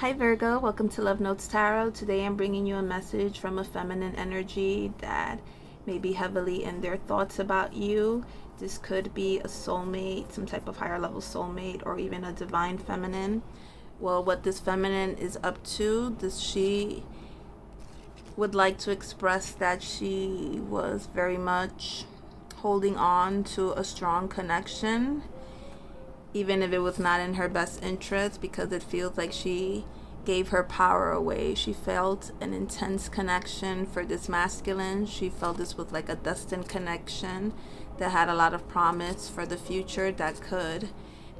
Hi Virgo, welcome to Love Notes Tarot. Today I'm bringing you a message from a feminine energy that may be heavily in their thoughts about you. This could be a soulmate, some type of higher level soulmate, or even a divine feminine. Well, what this feminine is up to, she would like to express that she was very much holding on to a strong connection, even if it was not in her best interest, because it feels like she gave her power away. She felt an intense connection for this masculine. She felt this was like a destined connection that had a lot of promise for the future that could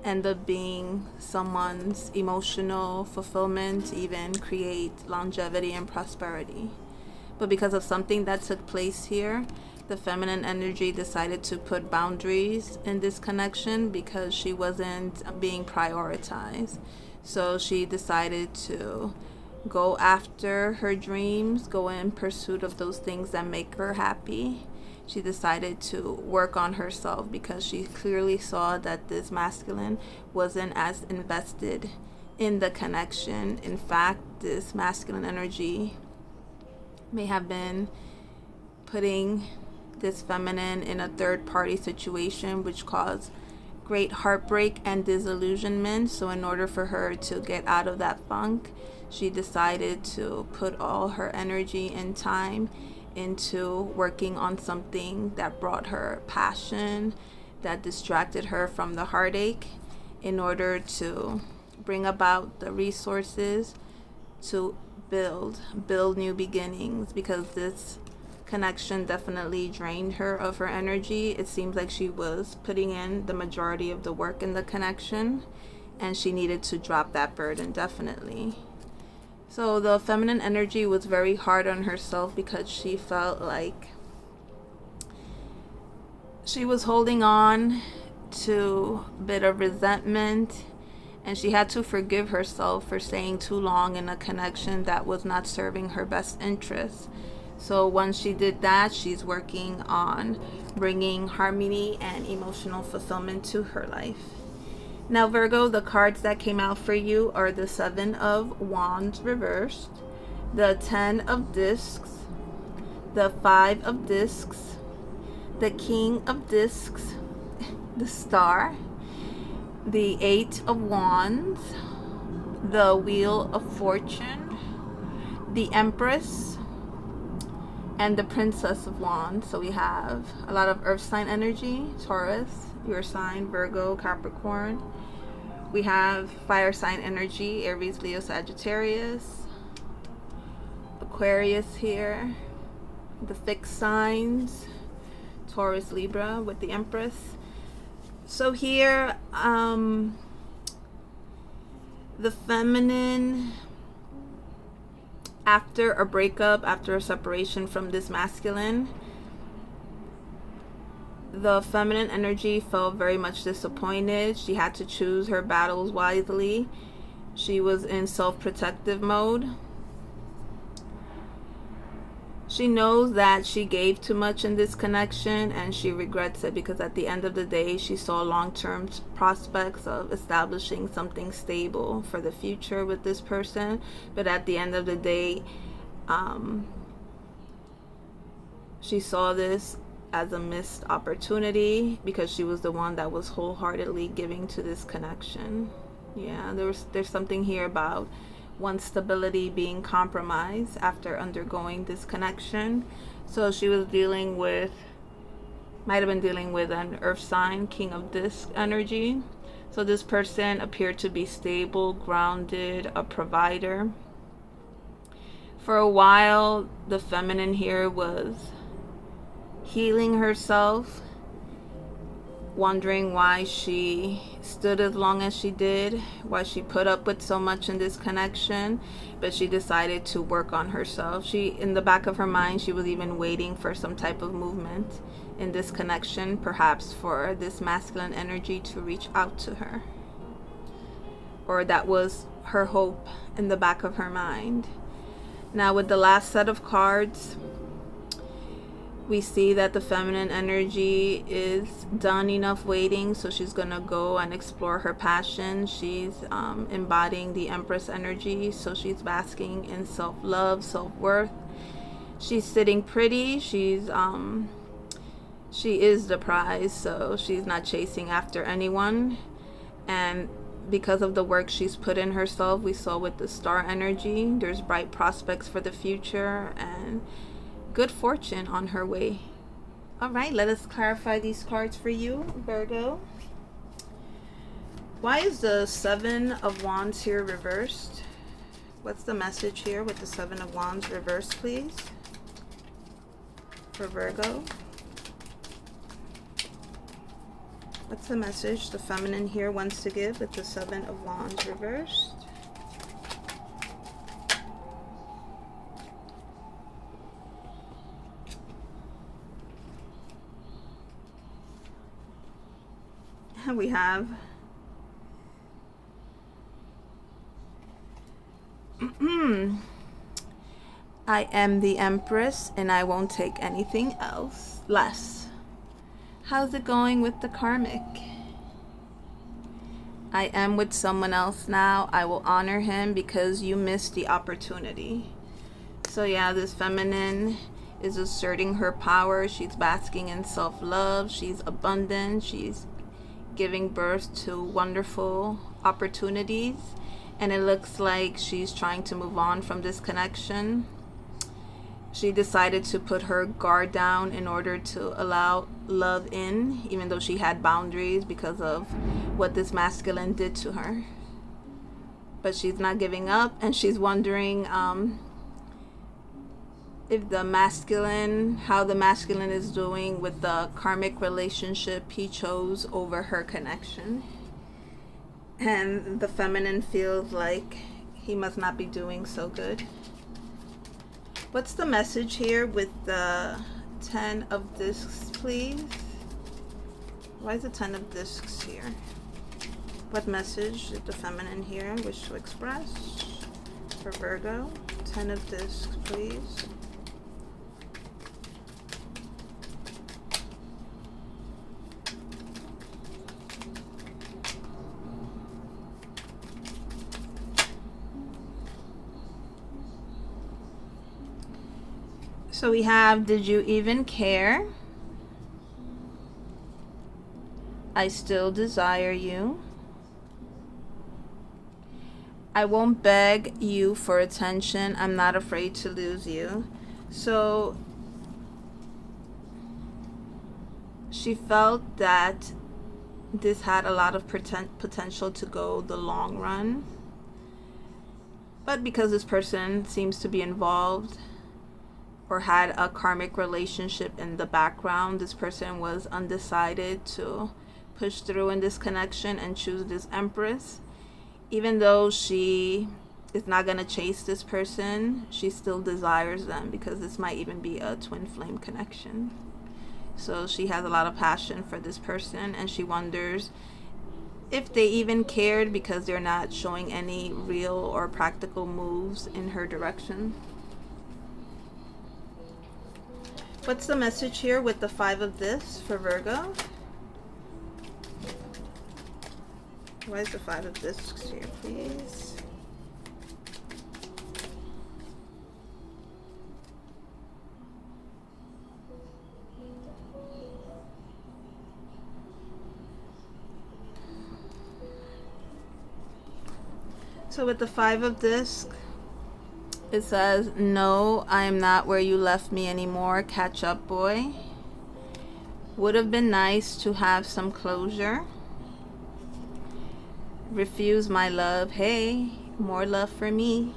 end up being someone's emotional fulfillment, even create longevity and prosperity. But because of something that took place here, the feminine energy decided to put boundaries in this connection because she wasn't being prioritized. So she decided to go after her dreams, go in pursuit of those things that make her happy. She decided to work on herself because she clearly saw that this masculine wasn't as invested in the connection. In fact, this masculine energy may have been putting this feminine in a third party situation, which caused great heartbreak and disillusionment. So in order for her to get out of that funk, she decided to put all her energy and time into working on something that brought her passion, that distracted her from the heartache, in order to bring about the resources to build new beginnings, because this connection definitely drained her of her energy. It seems like she was putting in the majority of the work in the connection, and she needed to drop that burden definitely. So the feminine energy was very hard on herself because she felt like she was holding on to a bit of resentment, and she had to forgive herself for staying too long in a connection that was not serving her best interests. So once she did that, she's working on bringing harmony and emotional fulfillment to her life. Now, Virgo, the cards that came out for you are the 7 of Wands reversed, the 10 of Discs, the 5 of Discs, the King of Discs, the Star, the 8 of Wands, the Wheel of Fortune, the Empress, and the Princess of Wands. So we have a lot of earth sign energy: Taurus, your sign, Virgo, Capricorn. We have fire sign energy: Aries, Leo, Sagittarius, Aquarius here. The fixed signs: Taurus, Libra, with the Empress. So here, the feminine, after a breakup, after a separation from this masculine, the feminine energy felt very much disappointed. She had to choose her battles wisely. She was in self-protective mode. She knows that she gave too much in this connection, and she regrets it, because at the end of the day, she saw long-term prospects of establishing something stable for the future with this person. But at the end of the day, she saw this as a missed opportunity because she was the one that was wholeheartedly giving to this connection. Yeah, there's something here about one's stability being compromised after undergoing this connection. So she was might have been dealing with an earth sign, King of Disc energy. So this person appeared to be stable, grounded, a provider. For a while, the feminine here was healing herself, wondering why she stood as long as she did, why she put up with so much in this connection. But she decided to work on herself. In the back of her mind, she was even waiting for some type of movement in this connection, perhaps for this masculine energy to reach out to her, or that was her hope in the back of her mind. Now, with the last set of cards, We see that the feminine energy is done enough waiting, so she's gonna go and explore her passion. She's embodying the Empress energy, so she's basking in self-love, self-worth. She's sitting pretty. She is the prize, so she's not chasing after anyone. And because of the work she's put in herself, we saw with the star energy, there's bright prospects for the future and good fortune on her way. All right, let us clarify these cards for you, Virgo. Why is the Seven of Wands here reversed? What's the message here with the Seven of Wands reversed, please, for Virgo? What's the message the feminine here wants to give with the Seven of Wands reversed? We have I am the Empress and I won't take anything else less. How's it going with the karmic? I am with someone else now. I will honor him because you missed the opportunity. So yeah, this feminine is asserting her power. She's basking in self-love. She's abundant. She's giving birth to wonderful opportunities. And it looks like she's trying to move on from this connection. She decided to put her guard down in order to allow love in, even though she had boundaries because of what this masculine did to her. But she's not giving up, and she's wondering if the masculine, how the masculine is doing with the karmic relationship he chose over her connection. And the feminine feels like he must not be doing so good. What's the message here with the Ten of Discs, please? Why is the Ten of Discs here? What message did the feminine here wish to express for Virgo? Ten of Discs, please. So we have, did you even care? I still desire you. I won't beg you for attention. I'm not afraid to lose you. So she felt that this had a lot of potential to go the long run. But because this person seems to be involved or had a karmic relationship in the background, this person was undecided to push through in this connection and choose this Empress. Even though she is not going to chase this person, she still desires them because this might even be a twin flame connection. So she has a lot of passion for this person, and she wonders if they even cared because they're not showing any real or practical moves in her direction. What's the message here with the Five of This for Virgo? Why is the Five of Discs here, please? So with the Five of Discs, it says, no, I am not where you left me anymore. Catch up, boy. Would have been nice to have some closure. Refuse my love. Hey, more love for me.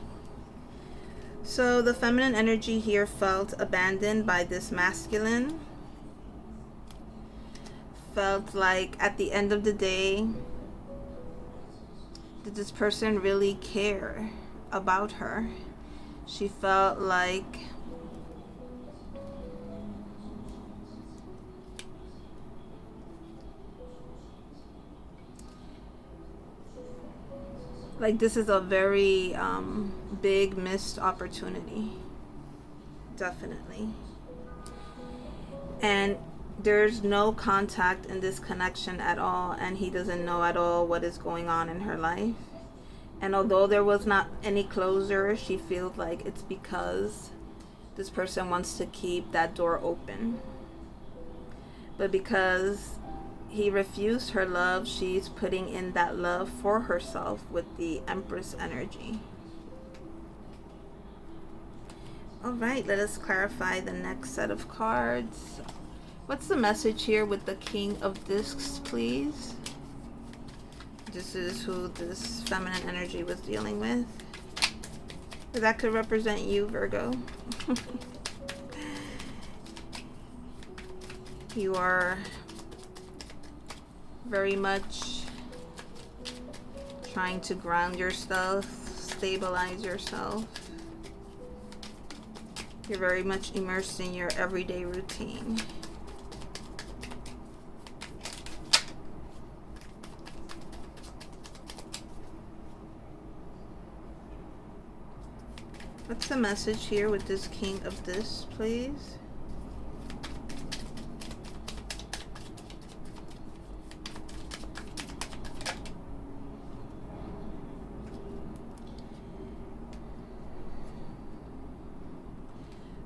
So the feminine energy here felt abandoned by this masculine. Felt like at the end of the day, did this person really care about her? She felt like this is a very big missed opportunity. Definitely. And there's no contact in this connection at all, and he doesn't know at all what is going on in her life. And although there was not any closure, she feels like it's because this person wants to keep that door open. But because he refused her love, she's putting in that love for herself with the Empress energy. All right, let us clarify the next set of cards. What's the message here with the King of Discs, please? This is who this feminine energy was dealing with. That could represent you, Virgo. You are very much trying to ground yourself, stabilize yourself. You're very much immersed in your everyday routine. What's the message here with this King of Discs, please?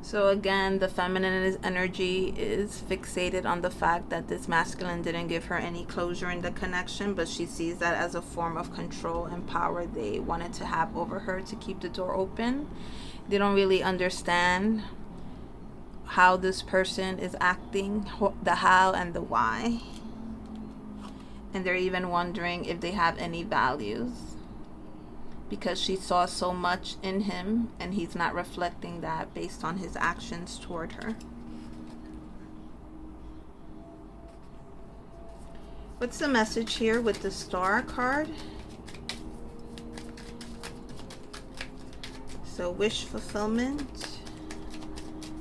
So again, the feminine energy is fixated on the fact that this masculine didn't give her any closure in the connection, but she sees that as a form of control and power they wanted to have over her to keep the door open. They don't really understand how this person is acting, the how and the why. And they're even wondering if they have any values, because she saw so much in him and he's not reflecting that based on his actions toward her. What's the message here with the Star card? So wish fulfillment,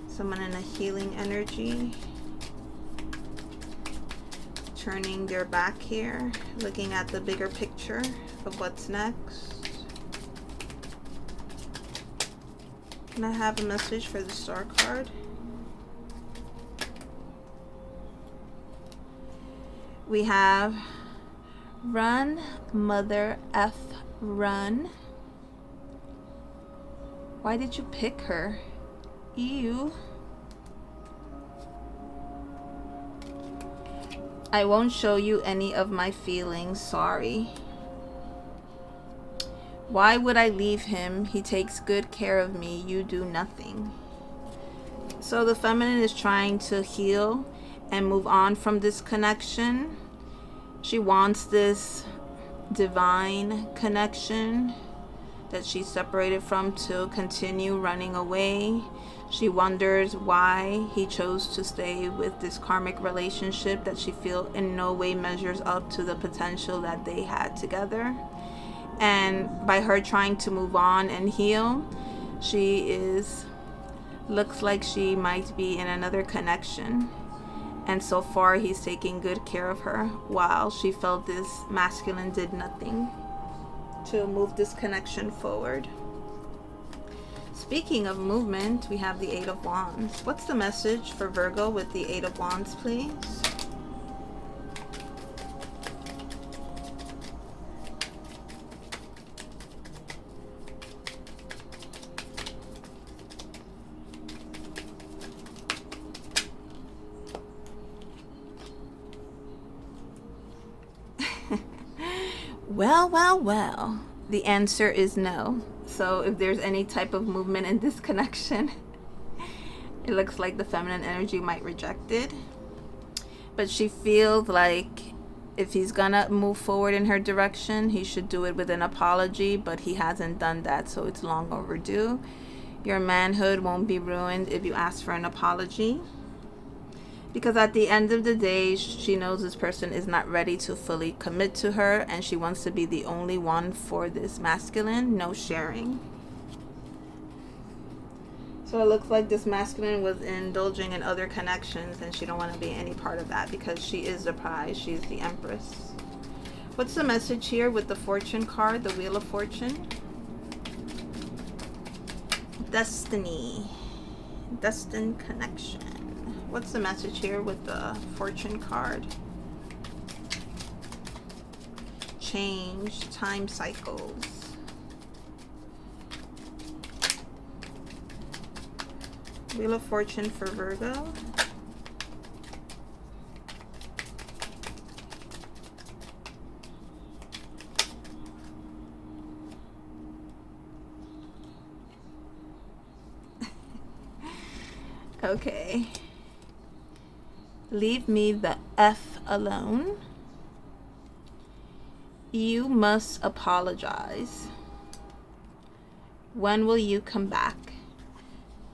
someone in a healing energy, turning their back here, looking at the bigger picture of what's next. Can I have a message for the Star card? We have run, mother F, run. Why did you pick her? Ew. I won't show you any of my feelings, sorry. Why would I leave him? He takes good care of me. You do nothing. So the feminine is trying to heal and move on from this connection. She wants this divine connection that she's separated from to continue running away. She wonders why he chose to stay with this karmic relationship that she feels in no way measures up to the potential that they had together. And by her trying to move on and heal, looks like she might be in another connection. And so far he's taking good care of her, while she felt this masculine did nothing to move this connection forward. Speaking of movement, we have the Eight of Wands. What's the message for Virgo with the Eight of Wands, please? Well, the answer is no. So if there's any type of movement in this connection, it looks like the feminine energy might reject it. But she feels like if he's gonna move forward in her direction, he should do it with an apology, but he hasn't done that, so it's long overdue. Your manhood won't be ruined if you ask for an apology, because at the end of the day, she knows this person is not ready to fully commit to her, and she wants to be the only one for this masculine. No sharing. So it looks like this masculine was indulging in other connections, and she don't want to be any part of that because she is the prize. She's the Empress. What's the message here with the Fortune card, the Wheel of Fortune? Destiny. Destined connection. What's the message here with the Fortune card? Change, time cycles. Wheel of Fortune for Virgo. Okay. Leave me the F alone. You must apologize. When will you come back?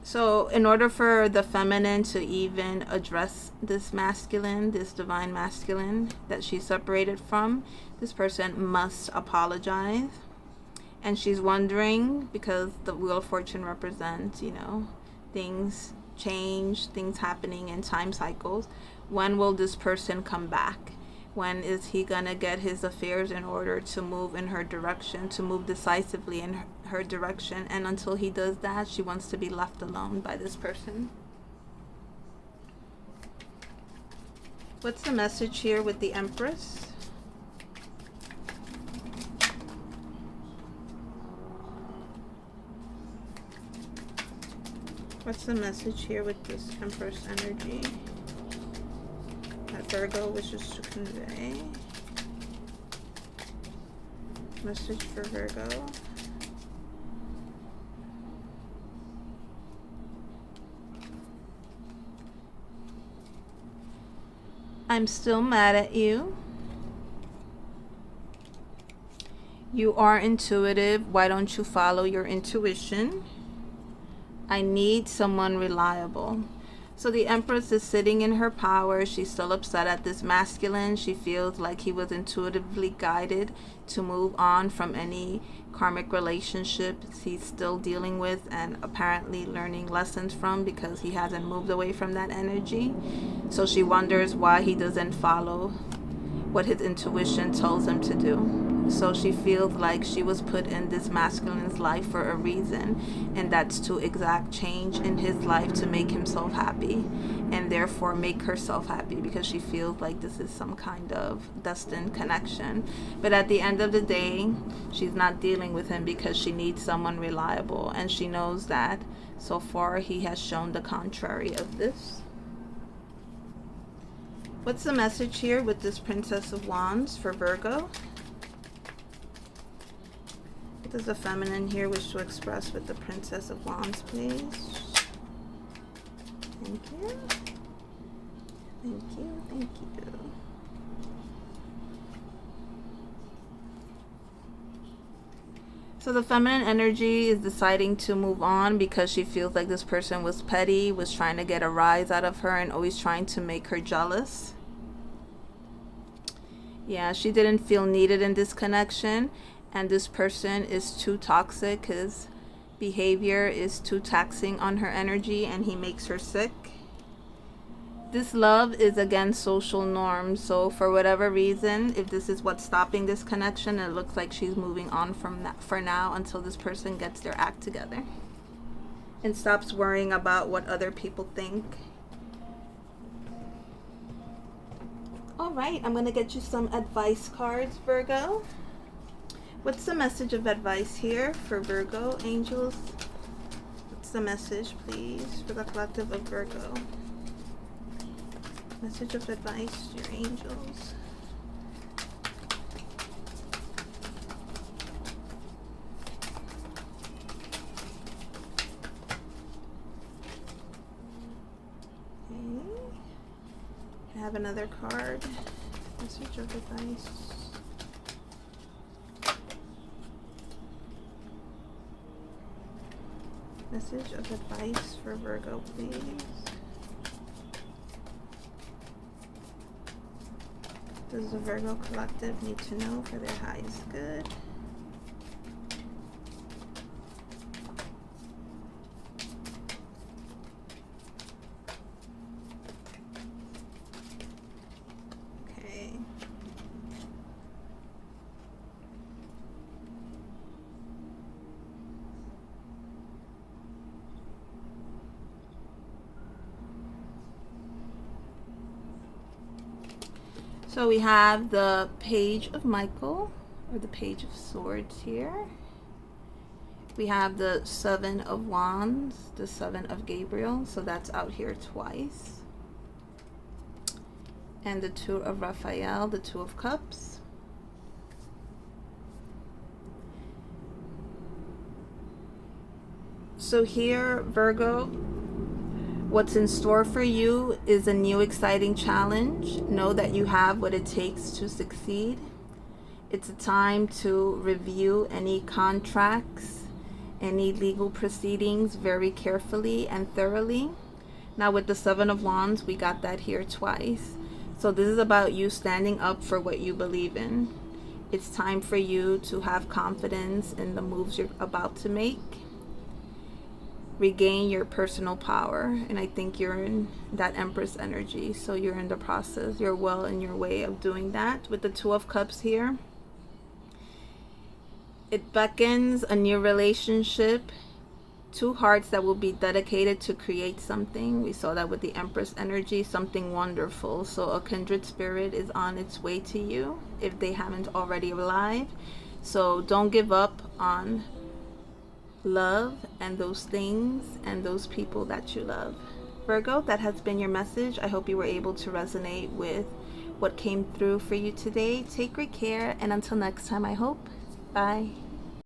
So in order for the feminine to even address this masculine, this divine masculine that she's separated from, this person must apologize. And she's wondering, because the Wheel of Fortune represents, you know, things change, things happening in time cycles. When will this person come back? When is he gonna get his affairs in order to move in her direction, to move decisively in her direction? And until he does that, she wants to be left alone by this person. What's the message here with the Empress? What's the message here with this Empress energy that Virgo wishes to convey? Message for Virgo. I'm still mad at you. You are intuitive. Why don't you follow your intuition? I need someone reliable. So the Empress is sitting in her power. She's still upset at this masculine. She feels like he was intuitively guided to move on from any karmic relationships he's still dealing with and apparently learning lessons from, because he hasn't moved away from that energy. So she wonders why he doesn't follow what his intuition tells him to do. So she feels like she was put in this masculine's life for a reason, and that's to exact change in his life to make himself happy, and therefore make herself happy, because she feels like this is some kind of destined connection. But at the end of the day, she's not dealing with him because she needs someone reliable, and she knows that so far he has shown the contrary of this. What's the message here with this Princess of Wands for Virgo? What does the feminine here wish to express with the Princess of Wands, please? Thank you. Thank you. Thank you. So the feminine energy is deciding to move on because she feels like this person was petty, was trying to get a rise out of her and always trying to make her jealous. Yeah, she didn't feel needed in this connection, and this person is too toxic. His behavior is too taxing on her energy, and he makes her sick. This love is against social norms, so for whatever reason, if this is what's stopping this connection, it looks like she's moving on from that for now until this person gets their act together and stops worrying about what other people think. All right, I'm going to get you some advice cards, Virgo. What's the message of advice here for Virgo, angels? What's the message, please, for the collective of Virgo? Message of advice to your angels. I have another card. Message of advice. Message of advice for Virgo, please. Does the Virgo collective need to know for their highest good? So we have the Page of Michael, or the Page of Swords here. We have the Seven of Wands, the Seven of Gabriel, so that's out here twice. And the Two of Raphael, the Two of Cups. So here, Virgo, what's in store for you is a new exciting challenge. Know that you have what it takes to succeed. It's a time to review any contracts, any legal proceedings very carefully and thoroughly. Now with the Seven of Wands, we got that here twice. So this is about you standing up for what you believe in. It's time for you to have confidence in the moves you're about to make. Regain your personal power, and I think you're in that Empress energy, so you're in the process. You're well in your way of doing that. With the Two of Cups here, it beckons a new relationship, two hearts that will be dedicated to create something. We saw that with the Empress energy, something wonderful. So a kindred spirit is on its way to you if they haven't already arrived. So don't give up on love and those things and those people that you love. Virgo, that has been your message. I hope you were able to resonate with what came through for you today. Take great care, and until next time, I hope. Bye.